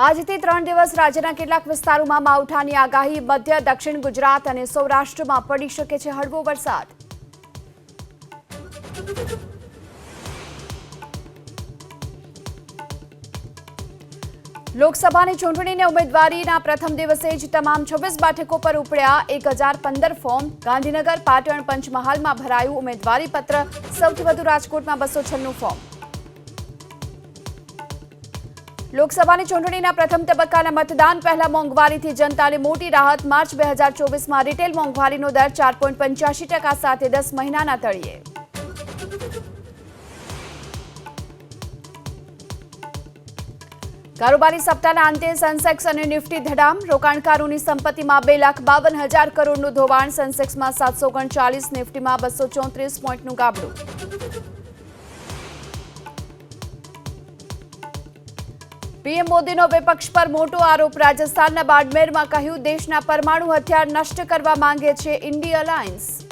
આજથી 3 દિવસ રાજ્યના કેટલાક વિસ્તારોમાં માવઠાની આગાહી. મધ્ય દક્ષિણ ગુજરાત અને સૌરાષ્ટ્રમાં પડી શકે છે હળવો વરસાદ. લોકસભાની ચૂંટણીને ઉમેદવારીના પ્રથમ દિવસે જ તમામ 26 બેઠકો પર ઉપડ્યા 1015 ફોર્મ. ગાંધીનગર, પાટણ, પંચમહાલમાં ભરાયું ઉમેદવારી પત્ર. સૌથી વધુ રાજકોટમાં 296 ફોર્મ. લોકસભાની ચૂંટણીના પ્રથમ તબક્કાના મતદાન પહેલા મોંઘવારીથી જનતાને મોટી રાહત. માર્ચ 2024માં રિટેલ મોંઘવારીનો દર 4.85% સાથે 10 મહિનાના તળિયે. કારોબારી સપ્તાહના અંતે સેન્સેક્સ અને નિફ્ટી ધડામ. રોકાણકારોની સંપત્તિમાં 2,52,000 કરોડનું ધોવાણ. સેન્સેક્સમાં 739, નિફ્ટીમાં 234 પોઈન્ટનું ગાબડું. પીએમ મોદીનો વિપક્ષ પર મોટો આરોપ. રાજસ્થાનના બાડમેરમાં કહ્યું, દેશના પરમાણુ હથિયાર નષ્ટ કરવા માંગે છે ઇન્ડી અલાયન્સ.